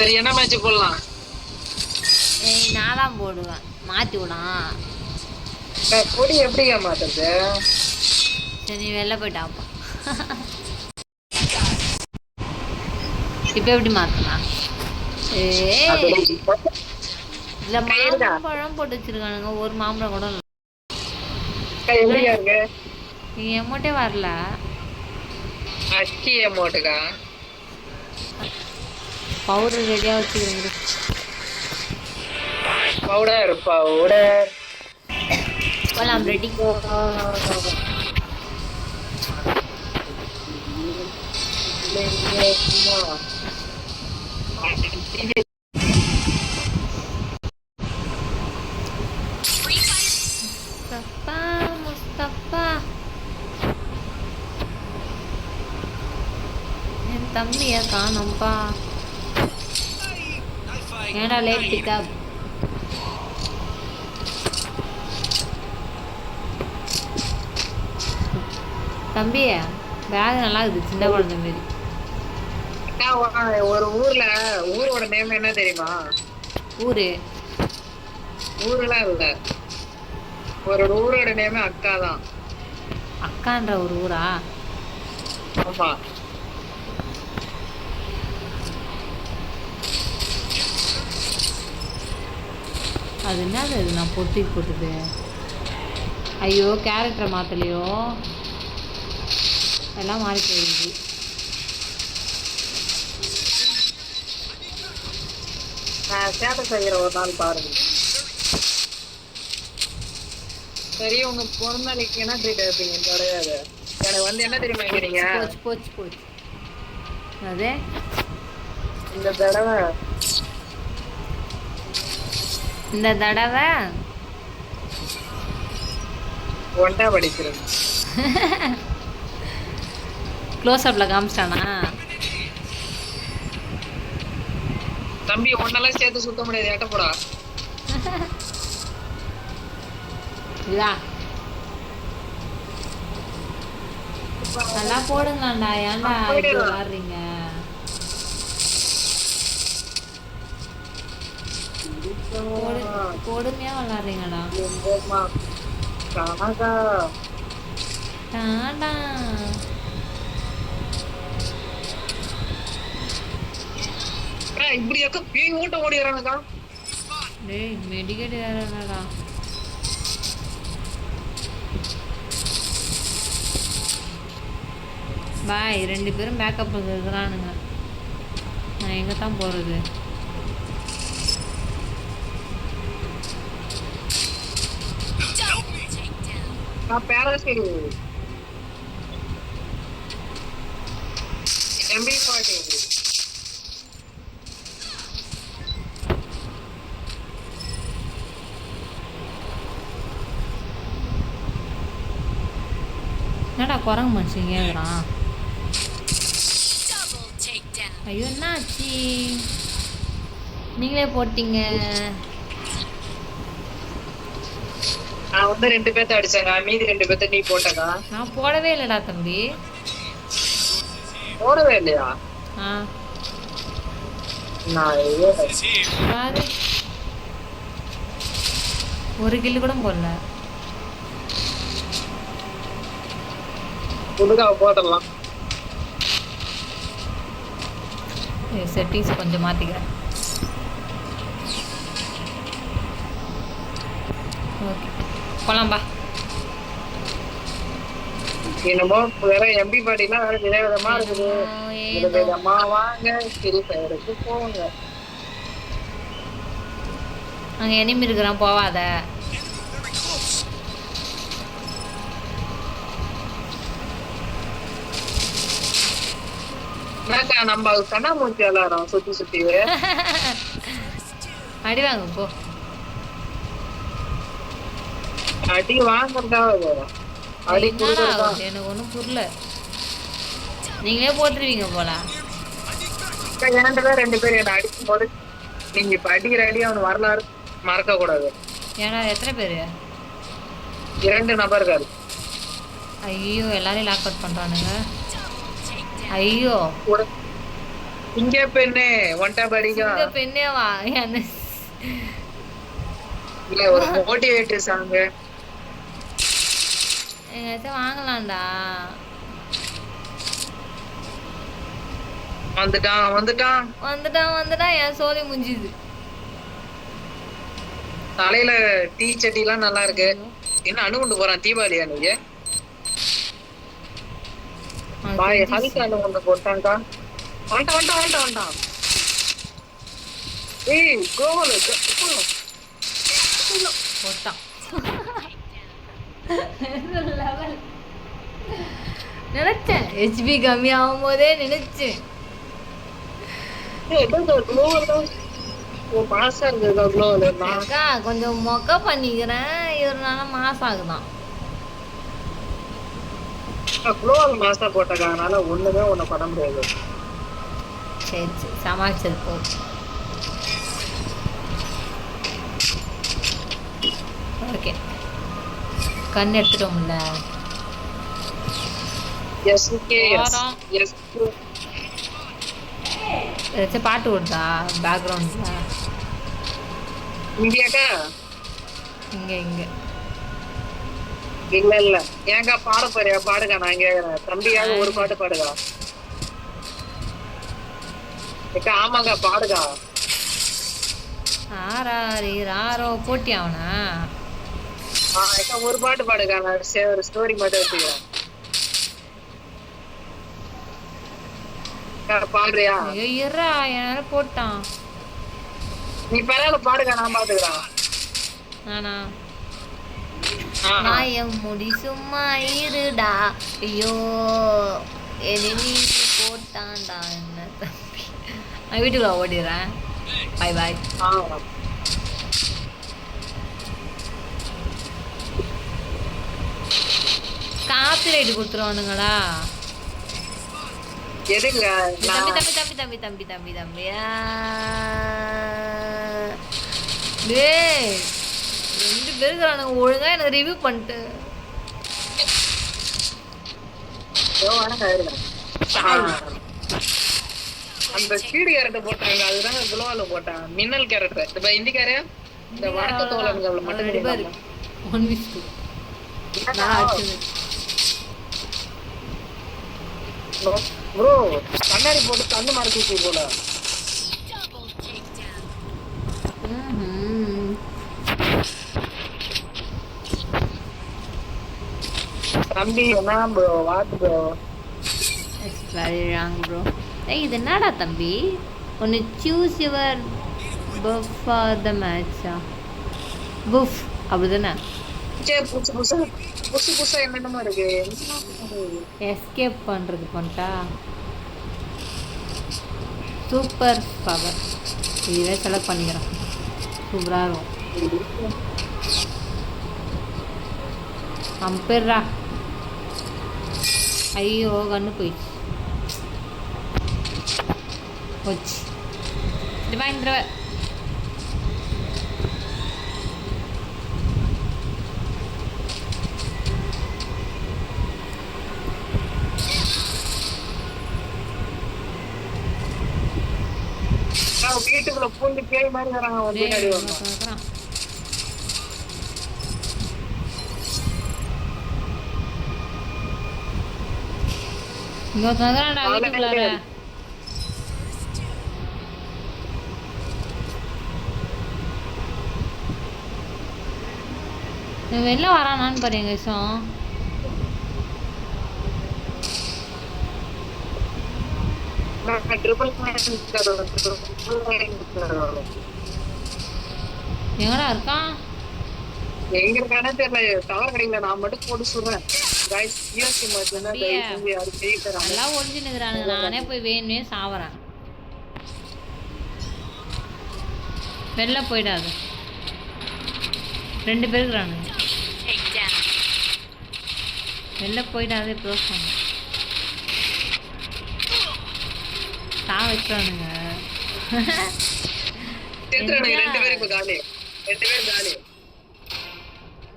சரி என்ன மேட்ச் போடலாம்? நான் தான் போடுவேன். மாத்தி விடான். பொடி எப்படிங்க மாத்துறது? சரி நீ வெளில போயிட்டாப்பா. இப்ப எப்படி மாத்தலாம்? இல்ல மாம்பழம் போட்டு வச்சிருக்கானுங்க. ஒரு மாம்பழம் கூட இல்ல. எமோட்டே வரல. அச்சி எமோட்டுக்கா? பவுடர் ரெடியா வச்சுக்கிறேன். பவுடர் போலாம் ரெடி. முஸ்தபா என் தம்பிய காணோம்பா. ஏடா லேட் பிக்கப். தம்பி பேக் நல்லா இருக்குது, சின்ன குழந்தை மாரி. ஒரு ஊரோட நேம் என்ன தெரியுமா? ஊரெல்லாம் இல்ல, ஒரு ஊரோட நேம் அக்கா தான். அக்கான்ற ஒரு ஊரா? ஆமா. அது என்னது? அது நான் போட்டுது. ஐயோ கேரக்டரை மாத்தலையோ, எல்லாம் மாறி போயிடுது. செய்யற ஒரு நாள் பாருங்க. சரி உங்க பிறந்தநாளைக்கு என்ன ட்ரீட் எடுப்பீங்க? கிடையாது, எனக்கு வந்து என்ன தெரியுமா கேக்குறீங்க? போச்சு அது இந்த தடவை ஒன்டா படிச்சிருங்க. க்ளோஸ் அப்ல காமிச்சிட்டானா? தம்பி ஒன்னெல்லாம் சேர்த்து சுத்த முடியாது, ஏட்ட போடா. நல்லா போடுங்கடா. ஏன்டா இப்படி விளாடுறீங்க? கொடுமையா விளாடுறீங்கடா. இப்படியாக்க பேய் ஓட்ட ஓடிறானுக்கா. டேய் மெடிக்கேட் வேற என்னடா? பாய் 2 பேரும் பேக்கப் இருக்கிறானுங்க. நான் எங்கே தான் போகிறது? என்னடா குரங்கு மனுஷன் கேட்குறான்? ஐயோ என்னாச்சு? நீங்களே போட்டீங்க. நான் வந்து 2 பேர்த்த அடிச்சேங்க, மீதி 2 பேர்த்த நீ போட்டதா? நான் போடவே இல்லடா தம்பி. போடவே இல்லையா? ஒரு கில்லு கூட போடல. போடலாம். செட்டிங்ஸ் கொஞ்சம் மாத்திக்கிறேன். ஓகே போலாம்பா. என்னமோ வேற எம்பி பாட்டிலாம் வேற விதவிதமா இருக்குது. விதவிதமா வாங்க, ஃப்ரீ ஃபயருக்கு போங்க. அங்க எனிமி இருக்கிறான், போவாத. நம்ம கண்ணாமூச்சி விளாடுறோம் சுத்தி சுத்தி. அடி வாங்க போ. அடி வாங்கறதா அடி கொடுக்கறதா? எனக்கு ஒன்றும் புரியல. நீங்களே போட்டுருவீங்க போல. ஏன்டா 2 பேர் என்ன அடிக்கும் போது நீங்க இப்ப அடிக்கிற அடி அவன் வரலாறு மறக்க கூடாது. ஏன்னா எத்தனை பேரு? 2 நபர்கள். ஐயோ எல்லாரையும் லாக் அவுட் பண்றானுங்க. ஐயோ இங்க பெண்ணே ஒன்டா படிக்கா சிங்க பெண்ணேவா என்ன இல்ல ஒரு மோட்டிவேட்டர் சாங் எங்கேயாச்சும் வாங்கலாம்டா. வந்துட்டான் வந்துட்டான் வந்துட்டான் வந்துட்டான் என் சோலி முடிஞ்சுது. தலையில டீ சட்டி எல்லாம் நல்லா இருக்கு. என்ன அணு கொண்டு போறான் தீபாவளியா நீங்க பாய் ஹல்க் அணு கொண்டு போட்டான்டா. வந்துட்டான் வந்துட்டான் வந்துட்டான் வந்துட்டான். ஏய் கோவல போட்டான். நினைச்சேன் ஹெச்பி கம்மி ஆகும் போதே நினைச்சேன். மாசா இருக்கு அக்கா கொஞ்சம் மொக்க பண்ணிக்கிறேன் இதனால மாசம் ஆகுதான். குளோவல் மாசா போட்டதுனால ஒண்ணுமே ஒண்ணு பண்ண முடியாது. சரி சரி சமாளிச்சது போதும். ஓகே கண் எடுத்துட்டோம்ல. ஏதாச்சும் பாட்டு ஓடுதா பேக்ரவுண்ட்ல? இங்கேக்கா இங்க இங்க இல்ல இல்ல ஏங்கா பாட போறியா? பாடுங்க. நான் இங்க தம்பியாக ஒரு பாட்டு பாடுகா. ஏக்கா ஆமாங்க பாடுகா. ஆறாரி ராரோ போட்டி அவனா? ஏக்கா ஒரு பாட்டு பாடுகா. நான் ஒரு ஸ்டோரி மட்டும் வச்சுக்கிறேன். பாடுறியா? ஐயோ இருடா என்னால போட்டான். நீ பரவாயில்ல பாடுகா நான் பாத்துக்கிறேன். நானா மாயம் முடி சும்மா இருடா. ஐயோ எனிமி போட்டான்டா என்ன தம்பி. நான் வீட்டுக்குள்ள ஓடிடுறேன். பாய் பாய். Copy right கொடுத்துருவானுங்களா? எதுங்க தம்பி தம்பி தம்பி தம்பி தம்பி தம்பி தம்பியா டேய் 2 பேர் இருக்கானுங்க. ஒழுங்கா எனக்கு ரிவ்யூ பண்ணிட்டு அந்த ஸ்பீடு கேரக்டர் போட்டாங்க. அதுதான் குளோவால போட்டான். மின்னல் கேரக்டர் இப்ப இந்திக்காரு இந்த வடக்க தோழர்கள் மட்டும் 1:2 ப்ரோ கண்ணாடி போட்டு கண்ணு மறைச்சு போல. தம்பி என்ன bro what bro it's very wrong bro. ஏய் இது என்னடா தம்பி? ஒன்னு choose your puff for the மேட்சா புஃப் அப்படிதானே? புதுசு புதுசா புதுசு புதுசா என்னென்னமோ இருக்கு. எஸ்கேப் பண்ணுறது பண்ணிட்டா சூப்பர் பவர் இதுவே செலக்ட் பண்ணிக்கிறேன். சூப்பராக இருக்கும். அம்பேர்ரா ஐயோ கண்ணு போயிடுச்சு போச்சு. இந்த வீட்டுக்குள்ள பூந்து பேய் மாதிரி வராங்க. வீட்டுக்குள்ளார வெளில வரானான்னு பாரு எங்க விஷம். எங்கடா இருக்கான்? எங்க இருக்கானே தெரியல. டவர் கிடைக்கல. நான் மட்டும் போட்டு சொல்றேன். நல்லா ஒளிஞ்சு நிக்கிறானுங்க. நானே போய் வேணுமே சாவறேன். வெளில போயிடாது. 2 பேர் இருக்கிறானுங்க. வெளில போயிடாதே ப்ரோசம் சா வச்சுறானுங்க. 2 பேர் இப்ப காலி. 2 பேர் காலி.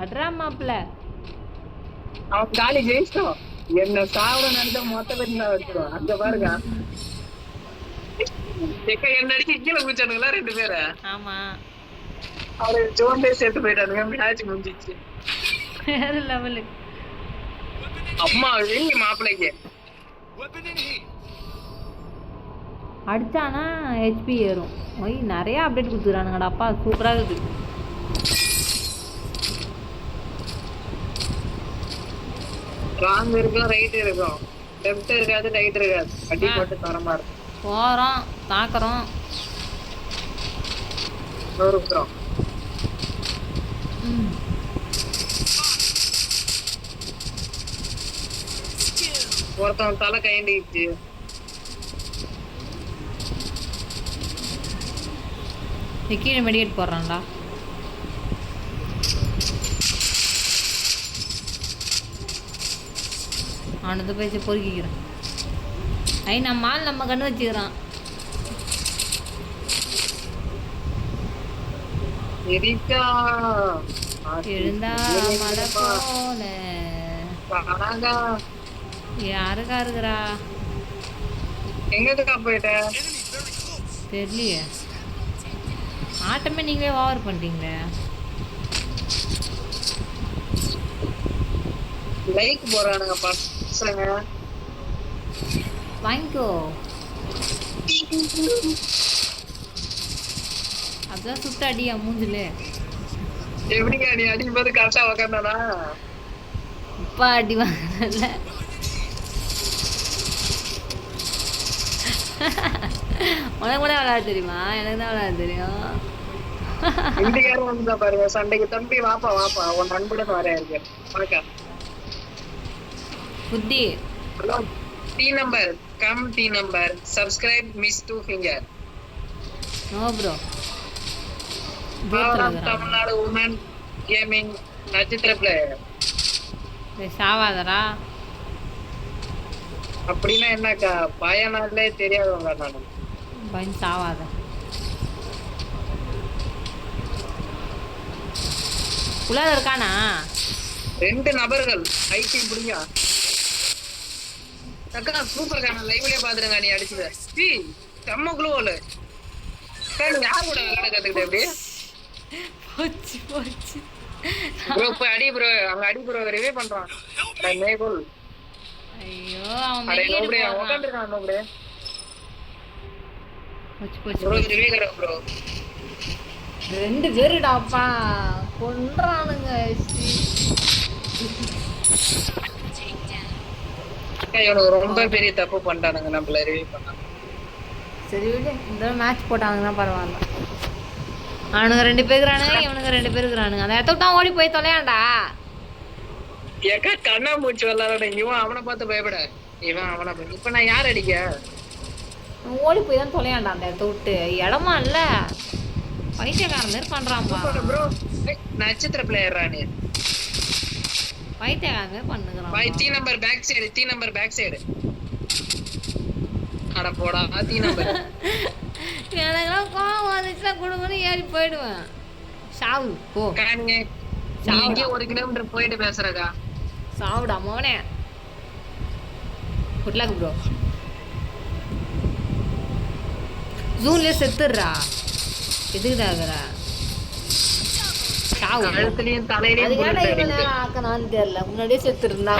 அட்ரா மாப்ள அவன் காலி ஜெயிச்சிட்டோம். என்ன சாவட நடந்த மொத்த பேர் தான் வச்சிருவான். அங்க பாருங்க எக்க என்ன அடிக்க கீழே குதிச்சானுங்களா 2 பேரை. ஆமா அவரு ஜோன்லயே சேர்த்து போயிட்டானுங்க. மேட்ச் முடிஞ்சிச்சு. வேற லெவலு. அம்மா வெள்ளி மாப்பிள்ளைக்கு அடிச்சானா ஹெச்பி ஏறும். ஒய் நிறைய அப்டேட் கொடுத்துக்கிறானுங்கடா அப்பா, சூப்பராக இருக்குது. ராங் இருக்கும், ரைட் இருக்கும், லெஃப்ட் இருக்காது, ரைட் இருக்காது. அடி போட்டு தரமா இருக்கும். போகிறோம் தாக்குறோம். இருக்கிறோம். ஒருத்தன் தலை கைண்டிச்சு. கீழே மெடிக்கேட் போடுறான்டா. அவனது போய் பொறுக்கிக்கிறேன். நம்ம ஆள் நம்ம கண்ணு வச்சுக்கிறான். எழுந்தா மழை போல யாருக்கா இருக்கிறா? எங்கக்கா போயிட்ட? தெரியலையே, ஆட்டமே நீங்களே ஓவர் பண்ணிட்டீங்களே. லைக் போறானுங்க பசங்க. வாங்கிக்கோ. அதான் சுத்த அடியா மூஞ்சில. எப்படிங்க நீ அடிக்கும் போது கரெக்டா உக்காந்தானா? இப்ப அடி வாங்கல. உனக்கு கூட விளையாட தெரியுமா? எனக்கு தான் விளையாட தெரியும். இந்தியாரும் வந்து பாருங்க சண்டைக்கு. தம்பி வாப்பா வாப்பா, உன் நண்புடன் வரையா இருக்கு. வணக்கம் புத்தி. டி நம்பர் கம், டி number subscribe miss 2 finger. No bro. Tamil Nadu woman gaming நட்சத்திர பிளேயர். சாவாதரா அப்படின்னா என்னக்கா? பயனாலே தெரியாதவங்க நானு. பயன் சாவாத. உலக இருக்கானா? 2 நபர்கள் ஐடி புடிங்க. அக்கா சூப்பர் கான லைவ்லயே பாத்துருங்க. நீ அடிச்சத செம்ம குளோல. நீ யார் கூட விளையாட கத்துக்கிட்ட? எப்படி போச்சு போச்சு ப்ரோ போய் அடி ப்ரோ. அங்க அடி ப்ரோ. ரிவே பண்றான். மேகோல். ஐயோ அவன் அட மெடிக்கேட் நோபடி போறான். உட்கார்ந்திருக்கான் நோபடி. போச்சு போச்சு ப்ரோ ரிவே கர ப்ரோ. 2 பேருடாப்பா கொன்றானுங்க. இவனுக்கு ரொம்ப பெரிய தப்பு பண்ணிட்டானுங்க. நம்மள ரிவே பண்ணாங்க. சரி விடு, இந்த மேட்ச் போட்டாங்கன்னா பரவாயில்ல. அவனுங்க 2 பேருக்குறானுங்க, இவனுங்க 2 பேருக்குறானுங்க. அந்த இடத்துக்கு தான் ஓடி போய் தொலையாண்டா. ஏக்கா கண்ணா மூச்சு விளாட. இவன் அவனை பார்த்து பயப்பட, இவன் அவனை. இப்ப நான் யார் அடிக்க? ஓடி போய் தான் தொலையாண்டா அந்த இடத்த விட்டு. இடமா இல்ல, பைத்தியக்காரன் மாதிரி பண்றான்பா. ப்ரோ நட்சத்திர பிளேயர் ராணி. பைத்தியக்காரன் மாதிரி பண்ணுகிறான். Boy T number back side, T number back side. அட போடா டி நம்பர். எனக்குலாம் கோவம் வந்துச்சுன்னா குடும்பம்னு ஏறி போயிடுவேன். சாவு போ. காணுங்க இங்கே 1 கிலோமீட்டர் போயிட்டு பேசுறக்கா. சாவுடா மோனே. Good luck bro. ஜூன்லயே செத்துடுறா. எதுக்குதாகிறா? சாவு. கழுத்துலயும் தலையிலயும் அதுக்கான இவ்வளவு நேரம் ஆக்கணும்னு தெரியல. முன்னாடியே செத்துருந்தா